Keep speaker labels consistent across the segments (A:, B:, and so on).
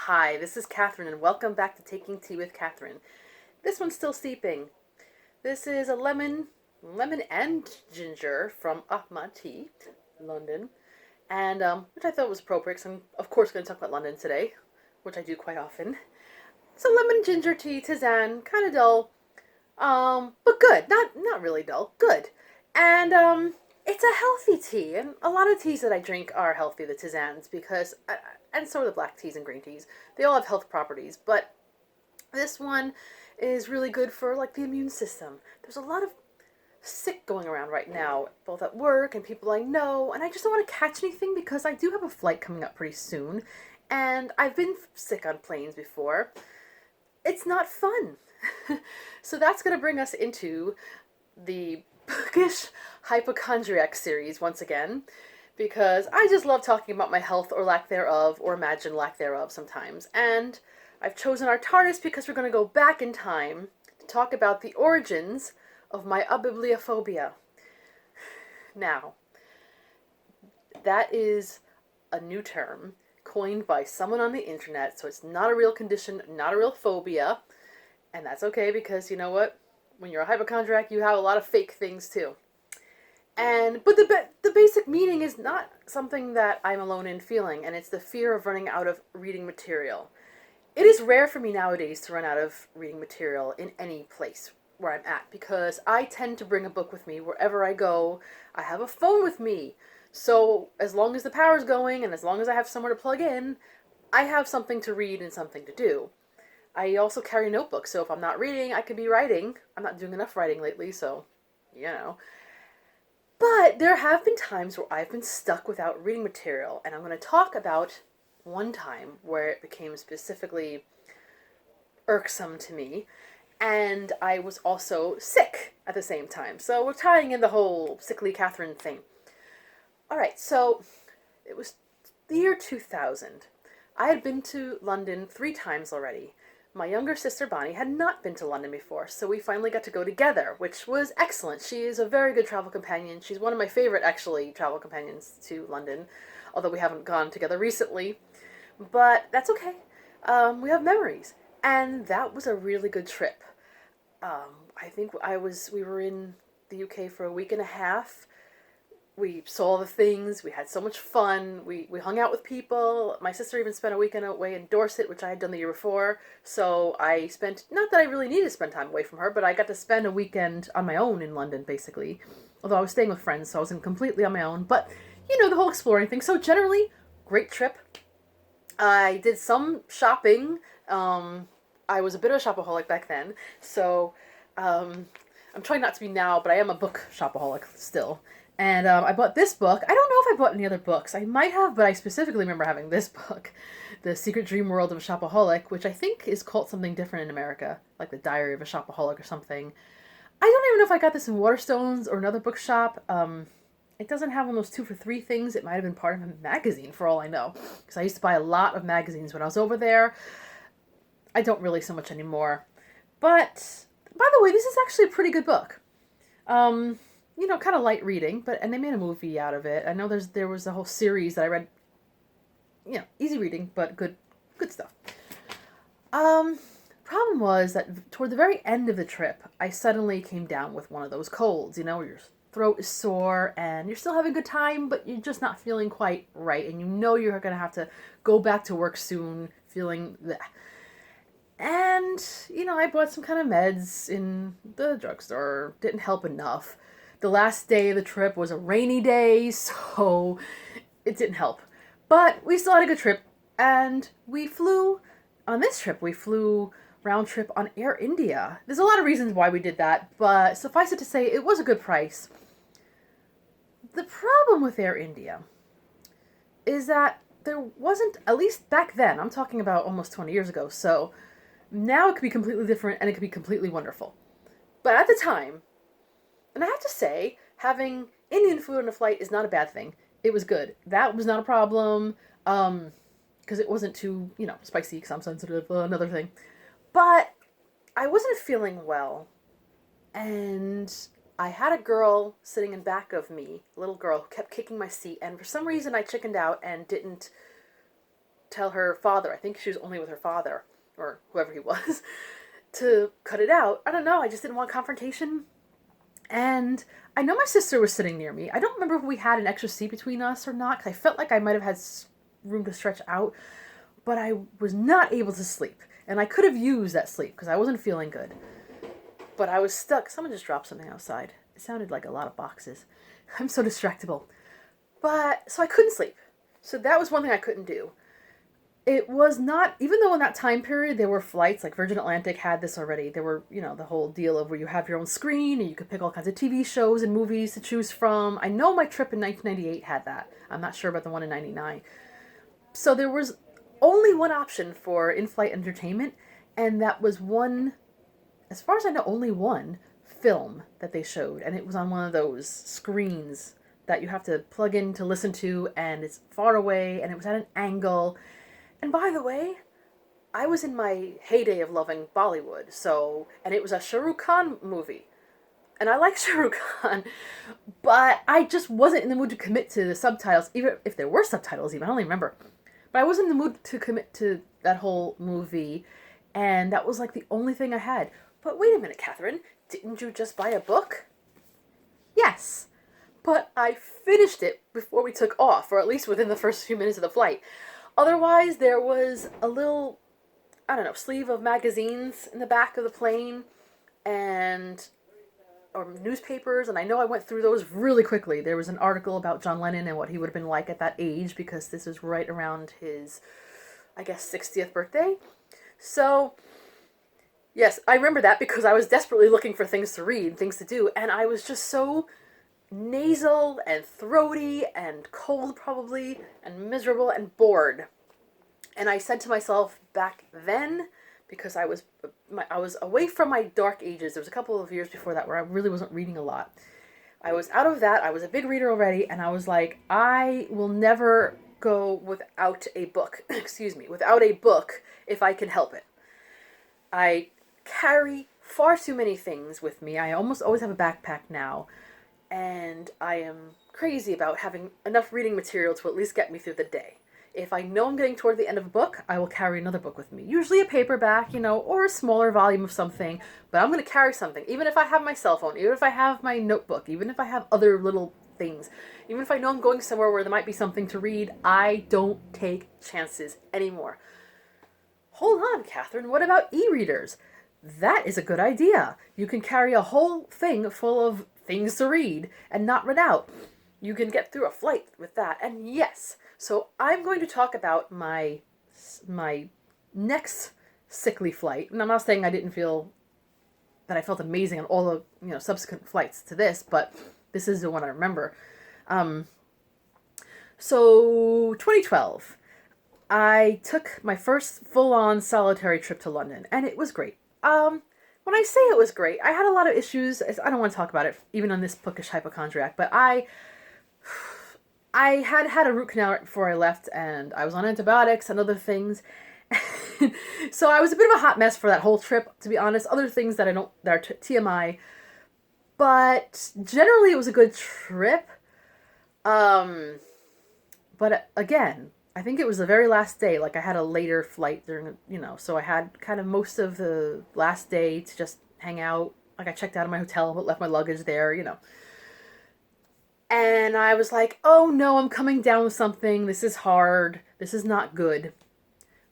A: Hi, this is Catherine, and welcome back to Taking Tea with Catherine. This one's still steeping. This is a lemon and ginger from Ahmad Tea, London, and which I thought was appropriate because I'm, of course, going to talk about London today, which I do quite often. So lemon ginger tea, tisane, kind of dull, but good. Not really dull, good. And it's a healthy tea, and a lot of teas that I drink are healthy, the tisanes, because and so are the black teas and green teas. They all have health properties, but this one is really good for like the immune system. There's a lot of sick going around right now, both at work and people I know, and I just don't want to catch anything because I do have a flight coming up pretty soon, and I've been sick on planes before. It's not fun. So that's going to bring us into the Bookish Hypochondriac series once again, because I just love talking about my health or lack thereof, or imagined lack thereof sometimes. And I've chosen our TARDIS because we're going to go back in time to talk about the origins of my Abibliophobia. Now, that is a new term coined by someone on the internet, so it's not a real condition, not a real phobia, and that's okay because you know what? When you're a hypochondriac, you have a lot of fake things too. But the basic meaning is not something that I'm alone in feeling, and it's the fear of running out of reading material. It is rare for me nowadays to run out of reading material in any place where I'm at because I tend to bring a book with me wherever I go. I have a phone with me. So as long as the power's going and as long as I have somewhere to plug in, I have something to read and something to do. I also carry a notebook, so if I'm not reading, I could be writing. I'm not doing enough writing lately, so, you know. But there have been times where I've been stuck without reading material, and I'm going to talk about one time where it became specifically irksome to me, and I was also sick at the same time. So we're tying in the whole sickly Catherine thing. Alright, so it was the year 2000. I had been to London 3 times already. My younger sister Bonnie had not been to London before, so we finally got to go together, which was excellent. She is a very good travel companion. She's one of my favorite, actually, travel companions to London, although we haven't gone together recently. But that's okay. We have memories. And that was a really good trip. I think we were in the UK for a week and a half. We saw the things, we had so much fun, we hung out with people. My sister even spent a weekend away in Dorset, which I had done the year before, so I spent, not that I really needed to spend time away from her, but I got to spend a weekend on my own in London, basically. Although I was staying with friends, so I wasn't completely on my own, but, you know, the whole exploring thing. So generally, great trip. I did some shopping. I was a bit of a shopaholic back then, so I'm trying not to be now, but I am a book shopaholic still. And I bought this book. I don't know if I bought any other books. I might have, but I specifically remember having this book, The Secret Dream World of a Shopaholic, which I think is called something different in America, like The Diary of a Shopaholic or something. I don't even know if I got this in Waterstones or another bookshop. It doesn't have one of those 2 for 3 things. It might have been part of a magazine, for all I know, because I used to buy a lot of magazines when I was over there. I don't really so much anymore. But, by the way, this is actually a pretty good book. You know, kind of light reading, and they made a movie out of it. I know there was a whole series that I read. You know, easy reading, but good stuff. Problem was that toward the very end of the trip, I suddenly came down with one of those colds. You know, where your throat is sore and you're still having a good time, but you're just not feeling quite right, and you know you're gonna have to go back to work soon, feeling bleh. And you know, I bought some kind of meds in the drugstore. Didn't help enough. The last day of the trip was a rainy day, so it didn't help. But we still had a good trip, and we flew round trip on Air India. There's a lot of reasons why we did that, but suffice it to say, it was a good price. The problem with Air India is that there wasn't, at least back then, I'm talking about almost 20 years ago, so now it could be completely different and it could be completely wonderful. But at the time, and I have to say, having Indian food on a flight is not a bad thing. It was good. That was not a problem, because it wasn't too, you know, spicy, because I'm sensitive, another thing. But I wasn't feeling well, and I had a girl sitting in back of me, a little girl, who kept kicking my seat, and for some reason I chickened out and didn't tell her father, I think she was only with her father, or whoever he was, to cut it out. I don't know, I just didn't want confrontation. And I know my sister was sitting near me. I don't remember if we had an extra seat between us or not, because I felt like I might have had room to stretch out, but I was not able to sleep. And I could have used that sleep, because I wasn't feeling good. But I was stuck. Someone just dropped something outside. It sounded like a lot of boxes. I'm so distractible. So I couldn't sleep. So that was one thing I couldn't do. It was not, even though in that time period there were flights, like Virgin Atlantic had this already. There were, the whole deal of where you have your own screen and you could pick all kinds of TV shows and movies to choose from. I know my trip in 1998 had that. I'm not sure about the one in 99. So there was only one option for in-flight entertainment, and that was one, as far as I know, only one film that they showed, and it was on one of those screens that you have to plug in to listen to, and it's far away, and it was at an angle. And by the way, I was in my heyday of loving Bollywood, and it was a Shah Rukh Khan movie. And I like Shah Rukh Khan, but I just wasn't in the mood to commit to the subtitles, even if there were subtitles even, I don't even remember. But I wasn't in the mood to commit to that whole movie, and that was like the only thing I had. But wait a minute, Catherine, didn't you just buy a book? Yes. But I finished it before we took off, or at least within the first few minutes of the flight. Otherwise, there was a little, sleeve of magazines in the back of the plane, or newspapers, and I know I went through those really quickly. There was an article about John Lennon and what he would have been like at that age, because this was right around his, 60th birthday. So, yes, I remember that because I was desperately looking for things to read, things to do, and I was just so nasal and throaty and cold probably and miserable and bored. And I said to myself back then, because I was away from my dark ages. There was a couple of years before that where I really wasn't reading a lot. I was out of that. I was a big reader already, and I was like, I will never go without a book. Without a book if I can help it. I carry far too many things with me. I almost always have a backpack now. And I am crazy about having enough reading material to at least get me through the day. If I know I'm getting toward the end of a book, I will carry another book with me. Usually a paperback, or a smaller volume of something. But I'm going to carry something. Even if I have my cell phone, even if I have my notebook, even if I have other little things. Even if I know I'm going somewhere where there might be something to read, I don't take chances anymore. Hold on, Catherine. What about e-readers? That is a good idea. You can carry a whole thing full of things to read and not run out. You can get through a flight with that. And yes, so I'm going to talk about my next sickly flight. And I'm not saying I didn't feel that I felt amazing on all the subsequent flights to this, but this is the one I remember. So 2012, I took my first full-on solitary trip to London, and it was great. When I say it was great, I had a lot of issues. I don't want to talk about it, even on this Bookish Hypochondriac, but I had a root canal right before I left, and I was on antibiotics and other things. So I was a bit of a hot mess for that whole trip, to be honest. Other things that are TMI. But generally it was a good trip. But again, I think it was the very last day. Like, I had a later flight during, so I had kind of most of the last day to just hang out. Like, I checked out of my hotel, but left my luggage there, And I was like, oh no, I'm coming down with something. This is hard. This is not good.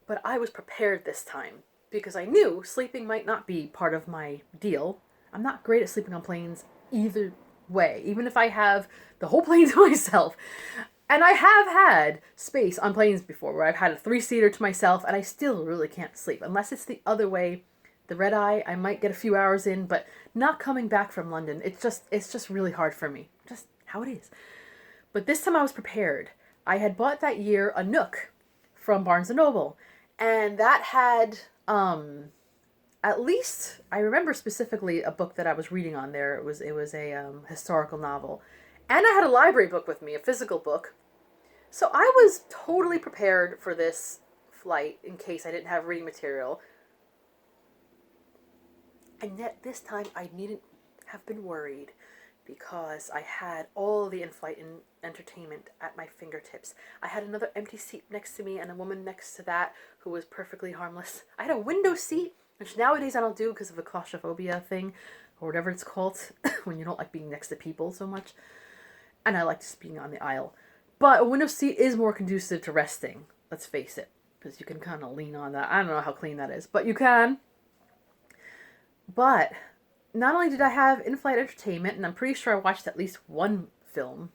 A: But I was prepared this time because I knew sleeping might not be part of my deal. I'm not great at sleeping on planes either way, even if I have the whole plane to myself. And I have had space on planes before where I've had a 3-seater to myself and I still really can't sleep. Unless it's the other way, the red eye, I might get a few hours in, but not coming back from London. It's just really hard for me. Just how it is. But this time I was prepared. I had bought that year a Nook from Barnes & Noble. And that had, at least, I remember specifically a book that I was reading on there. It was a historical novel. And I had a library book with me, a physical book. So I was totally prepared for this flight in case I didn't have reading material. And yet this time I needn't have been worried because I had all the in-flight entertainment at my fingertips. I had another empty seat next to me and a woman next to that who was perfectly harmless. I had a window seat, which nowadays I don't do because of a claustrophobia thing, or whatever it's called, when you don't like being next to people so much. And I like just being on the aisle. But a window seat is more conducive to resting, let's face it, because you can kind of lean on that. I don't know how clean that is, but you can. But not only did I have in-flight entertainment, and I'm pretty sure I watched at least one film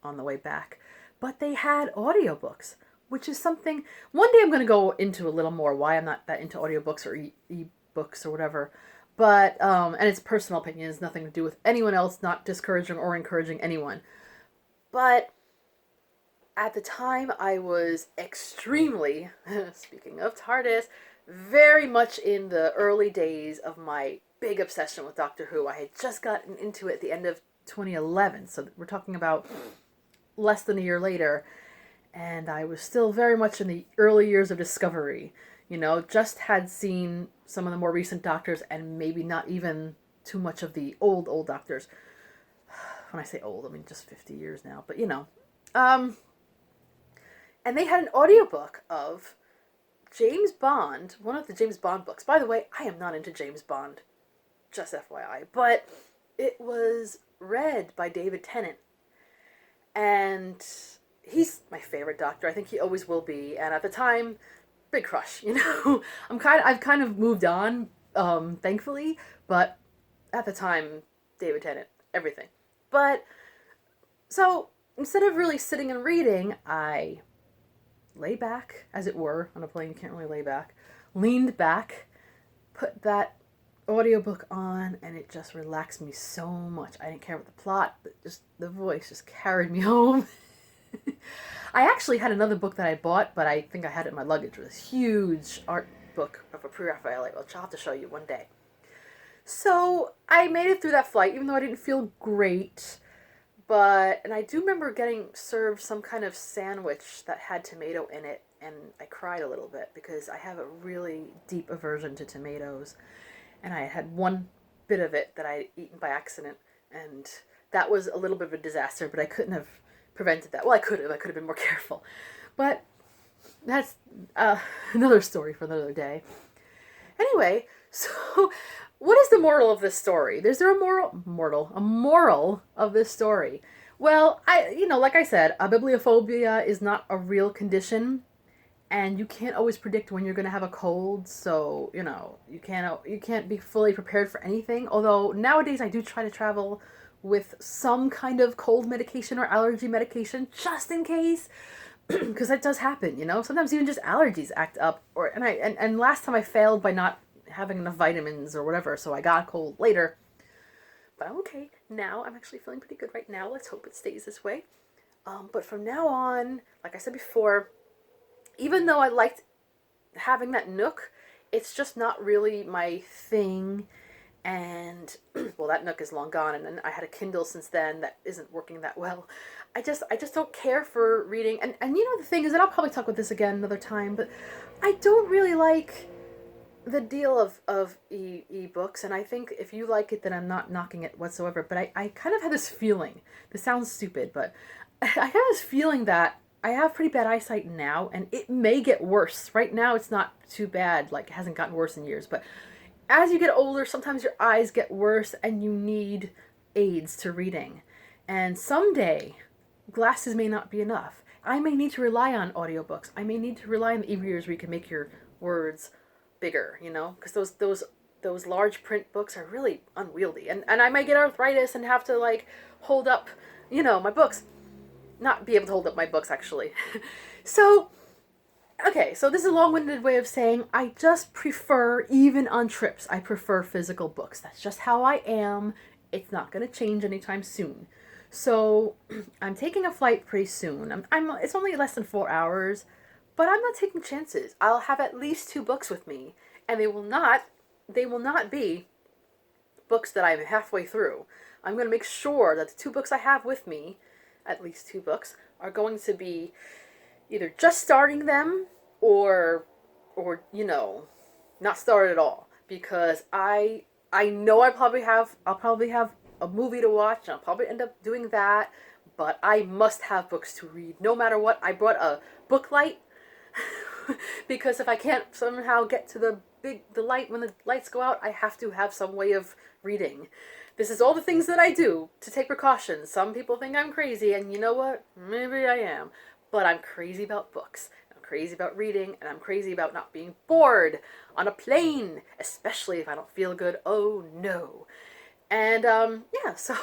A: on the way back, but they had audiobooks, which is something, one day I'm going to go into a little more why I'm not that into audiobooks or e-books or whatever. But, and it's personal opinion, it has nothing to do with anyone else, not discouraging or encouraging anyone. But at the time I was extremely, speaking of TARDIS, very much in the early days of my big obsession with Doctor Who. I had just gotten into it at the end of 2011, so we're talking about less than a year later, and I was still very much in the early years of Discovery. You know, just had seen some of the more recent Doctors, and maybe not even too much of the old Doctors. When I say old, I mean just 50 years now, but you know. And they had an audiobook of James Bond, one of the James Bond books. By the way, I am not into James Bond, just FYI, but it was read by David Tennant. And he's my favorite Doctor. I think he always will be. And at the time, big crush, you know. I've kind of moved on, thankfully, but at the time, David Tennant, everything. But so instead of really sitting and reading, I lay back, as it were. On a plane, you can't really lay back. Leaned back, put that audiobook on, and it just relaxed me so much. I didn't care about the plot, but just the voice just carried me home. I actually had another book that I bought, but I think I had it in my luggage. It was a huge art book of a Pre-Raphaelite, which I'll have to show you one day. So I made it through that flight, even though I didn't feel great. And I do remember getting served some kind of sandwich that had tomato in it, and I cried a little bit because I have a really deep aversion to tomatoes. And I had one bit of it that I had eaten by accident, and that was a little bit of a disaster, but I couldn't have prevented that. Well, I could have been more careful. But that's another story for another day. Anyway, so what is the moral of this story? Is there a moral of this story? Well, like I said, Abibliophobia is not a real condition, and you can't always predict when you're going to have a cold, so, you can't be fully prepared for anything. Although nowadays I do try to travel with some kind of cold medication or allergy medication, just in case, because that does happen, Sometimes even just allergies act up, and last time I failed by not having enough vitamins or whatever, so I got a cold later. But I'm okay. Now I'm actually feeling pretty good right now. Let's hope it stays this way. But from now on, like I said before, even though I liked having that Nook, it's just not really my thing. And, well, that Nook is long gone, and then I had a Kindle since then that isn't working that well. I just don't care for reading. And the thing is, and I'll probably talk about this again another time, but I don't really like the deal of e-books, and I think if you like it, then I'm not knocking it whatsoever, but I kind of have this feeling, this sounds stupid, but I have this feeling that I have pretty bad eyesight now, and it may get worse. Right now, it's not too bad, like, it hasn't gotten worse in years, but as you get older, sometimes your eyes get worse, and you need aids to reading. And someday, glasses may not be enough. I may need to rely on audiobooks. I may need to rely on the e-readers where you can make your words bigger, because those large print books are really unwieldy, and I might get arthritis and have to hold up my books, not be able to hold up my books actually. So this is a long-winded way of saying I just prefer, even on trips, I prefer physical books. That's just how I am. It's not going to change anytime soon. So I'm taking a flight pretty soon. It's only less than 4 hours. But I'm not taking chances. I'll have at least 2 books with me, and they will not be books that I'm halfway through. I'm going to make sure that the 2 books I have with me, at least 2 books, are going to be either just starting them or not started at all, because I know I'll probably have a movie to watch, and I'll probably end up doing that. But I must have books to read, no matter what. I brought a book light because if I can't somehow get to the light when the lights go out, I have to have some way of reading. This is all the things that I do to take precautions. Some people think I'm crazy, and you know what? Maybe I am. But I'm crazy about books. I'm crazy about reading, and I'm crazy about not being bored on a plane, especially if I don't feel good. Oh no. And yeah, so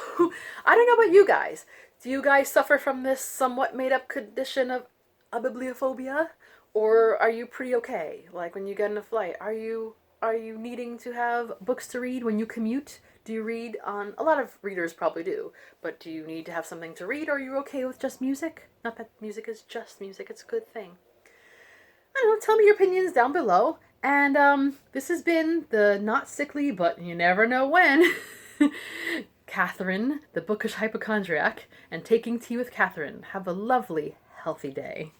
A: I don't know about you guys. Do you guys suffer from this somewhat made up condition of Abibliophobia? Or are you pretty okay? Like when you get in a flight, are you needing to have books to read when you commute? Do you read on, a lot of readers probably do, but do you need to have something to read, or are you okay with just music? Not that music is just music, it's a good thing. I don't know, tell me your opinions down below. And this has been the not sickly, but you never know when, Catherine, the Bookish Hypochondriac, and Taking Tea with Catherine. Have a lovely, healthy day.